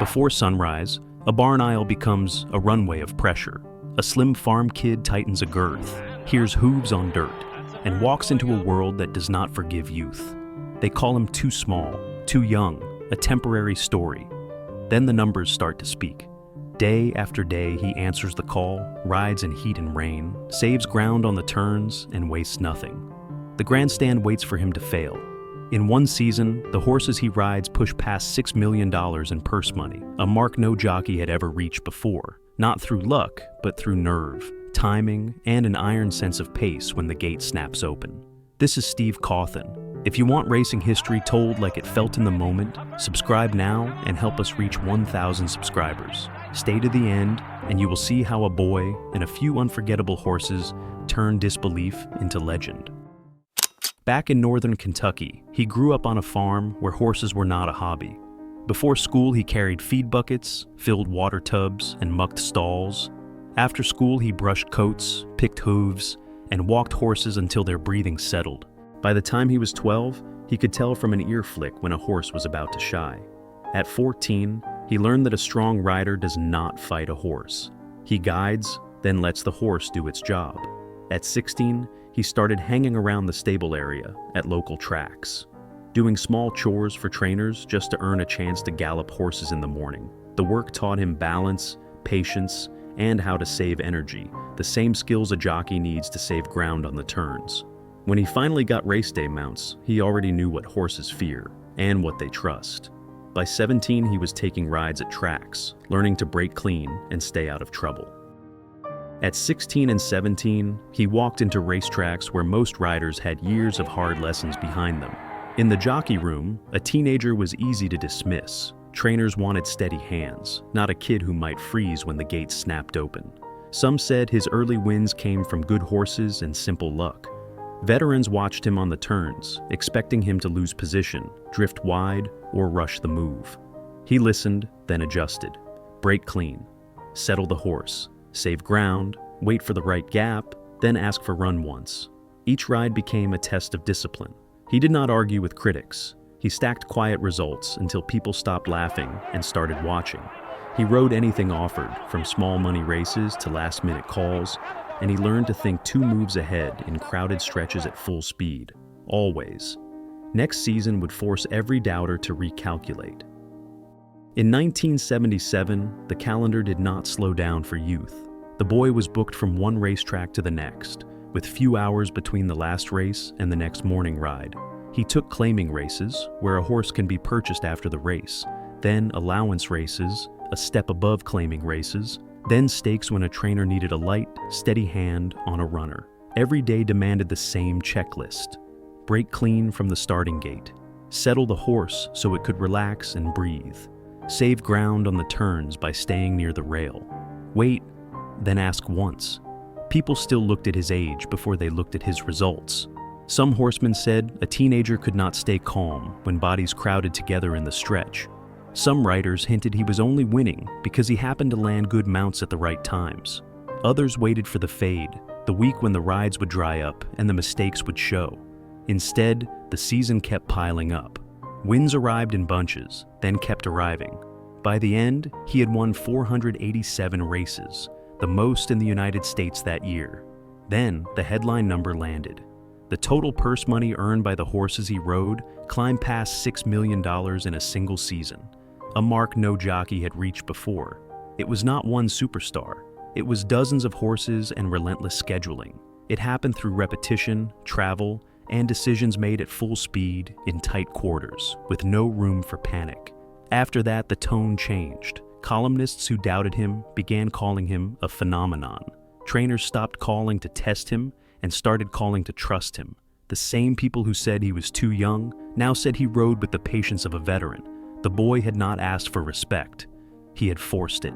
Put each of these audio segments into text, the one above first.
Before sunrise, a barn aisle becomes a runway of pressure. A slim farm kid tightens a girth, hears hooves on dirt, and walks into a world that does not forgive youth. They call him too small, too young, a temporary story. Then the numbers start to speak. Day after day, he answers the call, rides in heat and rain, saves ground on the turns, and wastes nothing. The grandstand waits for him to fail. In one season, the horses he rides push past $6 million in purse money, a mark no jockey had ever reached before, not through luck, but through nerve, timing, and an iron sense of pace when the gate snaps open. This is Steve Cauthen. If you want racing history told like it felt in the moment, subscribe now and help us reach 1,000 subscribers. Stay to the end, and you will see how a boy and a few unforgettable horses turn disbelief into legend. Back in northern Kentucky, he grew up on a farm where horses were not a hobby. Before school, he carried feed buckets, filled water tubs, and mucked stalls. After school, he brushed coats, picked hooves, and walked horses until their breathing settled. By the time he was 12, he could tell from an ear flick when a horse was about to shy. At 14, he learned that a strong rider does not fight a horse. He guides, then lets the horse do its job. At 16, he started hanging around the stable area at local tracks, doing small chores for trainers just to earn a chance to gallop horses in the morning. The work taught him balance, patience, and how to save energy, the same skills a jockey needs to save ground on the turns. When he finally got race day mounts, he already knew what horses fear and what they trust. By 17, he was taking rides at tracks, learning to break clean and stay out of trouble. At 16 and 17, he walked into racetracks where most riders had years of hard lessons behind them. In the jockey room, a teenager was easy to dismiss. Trainers wanted steady hands, not a kid who might freeze when the gates snapped open. Some said his early wins came from good horses and simple luck. Veterans watched him on the turns, expecting him to lose position, drift wide, or rush the move. He listened, then adjusted. Break clean. Settle the horse. Save ground, wait for the right gap, then ask for run once. Each ride became a test of discipline. He did not argue with critics. He stacked quiet results until people stopped laughing and started watching. He rode anything offered, from small money races to last-minute calls, and he learned to think 2 moves ahead in crowded stretches at full speed, always. Next season would force every doubter to recalculate. In 1977, the calendar did not slow down for youth. The boy was booked from one racetrack to the next, with few hours between the last race and the next morning ride. He took claiming races, where a horse can be purchased after the race, then allowance races, a step above claiming races, then stakes when a trainer needed a light, steady hand on a runner. Every day demanded the same checklist. Break clean from the starting gate. Settle the horse so it could relax and breathe. Save ground on the turns by staying near the rail. Wait, then ask once. People still looked at his age before they looked at his results. Some horsemen said a teenager could not stay calm when bodies crowded together in the stretch. Some writers hinted he was only winning because he happened to land good mounts at the right times. Others waited for the fade, the week when the rides would dry up and the mistakes would show. Instead, the season kept piling up. Wins arrived in bunches, then kept arriving. By the end, he had won 487 races, the most in the United States that year. Then, the headline number landed. The total purse money earned by the horses he rode climbed past $6 million in a single season, a mark no jockey had reached before. It was not one superstar. It was dozens of horses and relentless scheduling. It happened through repetition, travel, and decisions made at full speed in tight quarters, with no room for panic. After that, the tone changed. Columnists who doubted him began calling him a phenomenon. Trainers stopped calling to test him and started calling to trust him. The same people who said he was too young now said he rode with the patience of a veteran. The boy had not asked for respect. He had forced it.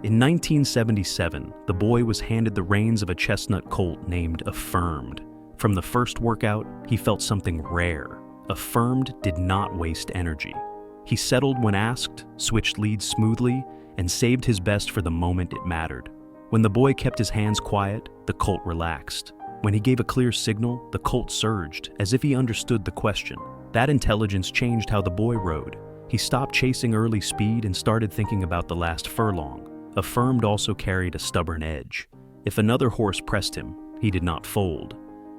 In 1977, the boy was handed the reins of a chestnut colt named Affirmed. From the first workout, he felt something rare. Affirmed did not waste energy. He settled when asked, switched leads smoothly, and saved his best for the moment it mattered. When the boy kept his hands quiet, the colt relaxed. When he gave a clear signal, the colt surged, as if he understood the question. That intelligence changed how the boy rode. He stopped chasing early speed and started thinking about the last furlong. Affirmed also carried a stubborn edge. If another horse pressed him, he did not fold.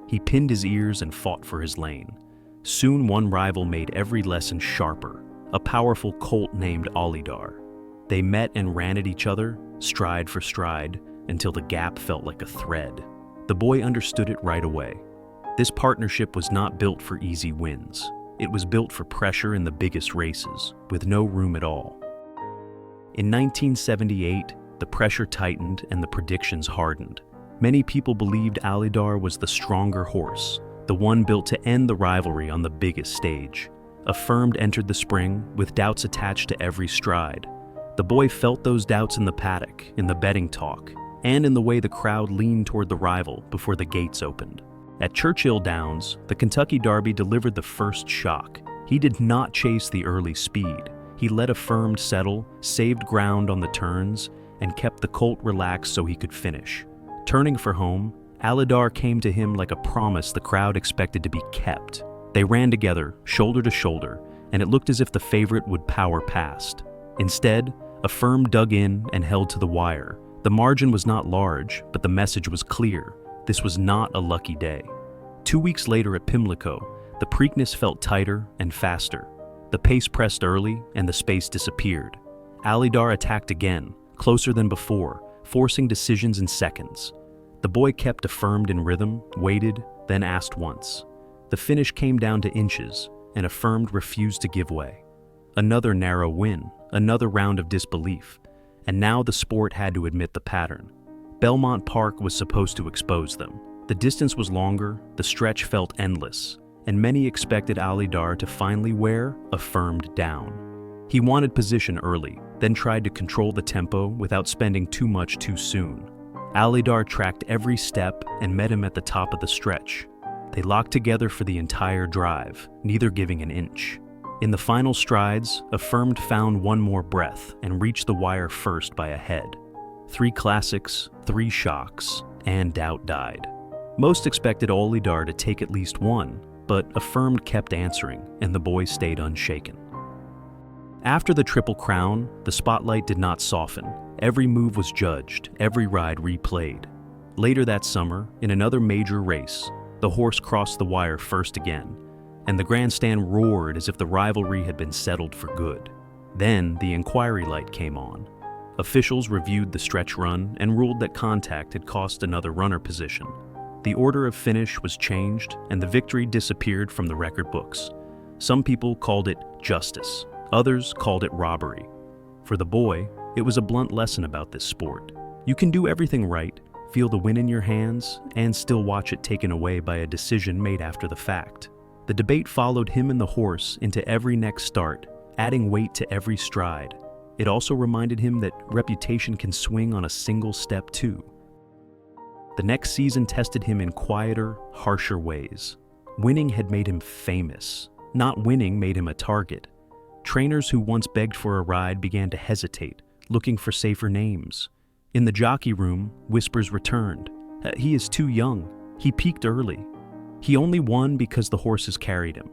He pinned his ears and fought for his lane. Soon one rival made every lesson sharper, a powerful colt named Alidar. They met and ran at each other, stride for stride, until the gap felt like a thread. The boy understood it right away. This partnership was not built for easy wins. It was built for pressure in the biggest races, with no room at all. In 1978, the pressure tightened and the predictions hardened. Many people believed Alidar was the stronger horse, the one built to end the rivalry on the biggest stage. Affirmed entered the spring, with doubts attached to every stride. The boy felt those doubts in the paddock, in the betting talk, and in the way the crowd leaned toward the rival before the gates opened. At Churchill Downs, the Kentucky Derby delivered the first shock. He did not chase the early speed. He let Affirmed settle, saved ground on the turns, and kept the colt relaxed so he could finish. Turning for home, Alidar came to him like a promise the crowd expected to be kept. They ran together, shoulder to shoulder, and it looked as if the favorite would power past. Instead, Affirmed dug in and held to the wire. The margin was not large, but the message was clear. This was not a lucky day. 2 weeks later at Pimlico, the Preakness felt tighter and faster. The pace pressed early and the space disappeared. Alidar attacked again, closer than before, forcing decisions in seconds. The boy kept Affirmed in rhythm, waited, then asked once. The finish came down to inches, and Affirmed refused to give way. Another narrow win, another round of disbelief, and now the sport had to admit the pattern. Belmont Park was supposed to expose them. The distance was longer, the stretch felt endless, and many expected Alidar to finally wear Affirmed down. He wanted position early, then tried to control the tempo without spending too much too soon. Alidar tracked every step and met him at the top of the stretch. They locked together for the entire drive, neither giving an inch. In the final strides, Affirmed found one more breath and reached the wire first by a head. 3 classics, 3 shocks, and doubt died. Most expected Alidar to take at least one, but Affirmed kept answering, and the boy stayed unshaken. After the Triple Crown, the spotlight did not soften. Every move was judged, every ride replayed. Later that summer, in another major race, the horse crossed the wire first again, and the grandstand roared as if the rivalry had been settled for good. Then the inquiry light came on. Officials reviewed the stretch run and ruled that contact had cost another runner position. The order of finish was changed, and the victory disappeared from the record books. Some people called it justice, others called it robbery. For the boy, it was a blunt lesson about this sport. You can do everything right, feel the win in your hands, and still watch it taken away by a decision made after the fact. The debate followed him and the horse into every next start, adding weight to every stride. It also reminded him that reputation can swing on a single step too. The next season tested him in quieter, harsher ways. Winning had made him famous. Not winning made him a target. Trainers who once begged for a ride began to hesitate, looking for safer names. In the jockey room, whispers returned. He is too young. He peaked early. He only won because the horses carried him.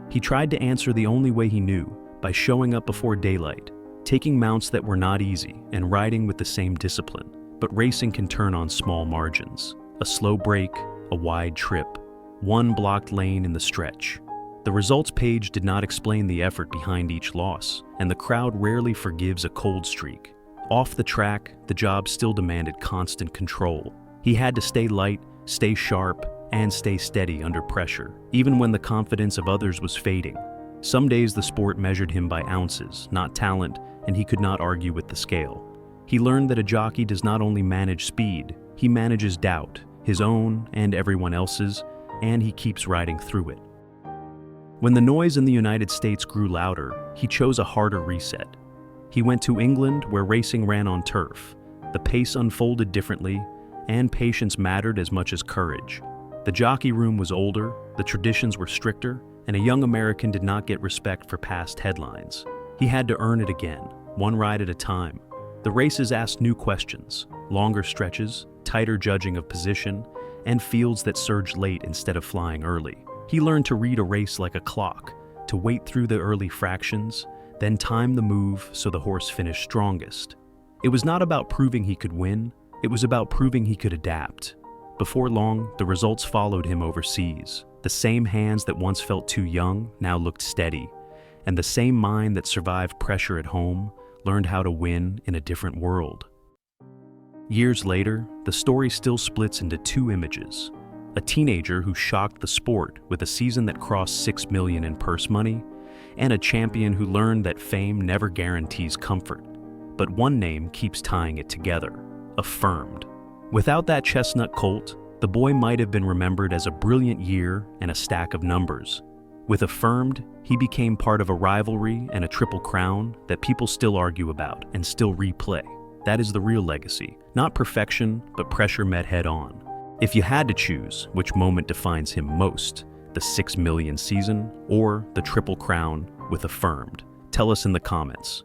He tried to answer the only way he knew, by showing up before daylight, taking mounts that were not easy, and riding with the same discipline. But racing can turn on small margins. A slow break, a wide trip, one blocked lane in the stretch. The results page did not explain the effort behind each loss, and the crowd rarely forgives a cold streak. Off the track, the job still demanded constant control. He had to stay light, stay sharp, and stay steady under pressure, even when the confidence of others was fading. Some days the sport measured him by ounces, not talent, and he could not argue with the scale. He learned that a jockey does not only manage speed, he manages doubt, his own and everyone else's, and he keeps riding through it. When the noise in the United States grew louder, he chose a harder reset. He went to England, where racing ran on turf. The pace unfolded differently, and patience mattered as much as courage. The jockey room was older, the traditions were stricter, and a young American did not get respect for past headlines. He had to earn it again, one ride at a time. The races asked new questions, longer stretches, tighter judging of position, and fields that surged late instead of flying early. He learned to read a race like a clock, to wait through the early fractions, then time the move so the horse finished strongest. It was not about proving he could win, it was about proving he could adapt. Before long, the results followed him overseas. The same hands that once felt too young now looked steady, and the same mind that survived pressure at home learned how to win in a different world. Years later, the story still splits into two images. A teenager who shocked the sport with a season that crossed $6 million in purse money, and a champion who learned that fame never guarantees comfort. But one name keeps tying it together: Affirmed. Without that chestnut colt, the boy might have been remembered as a brilliant year and a stack of numbers. With Affirmed, he became part of a rivalry and a triple crown that people still argue about and still replay. That is the real legacy. Not perfection, but pressure met head on. If you had to choose which moment defines him most, the 6 million season or the triple crown with Affirmed, tell us in the comments.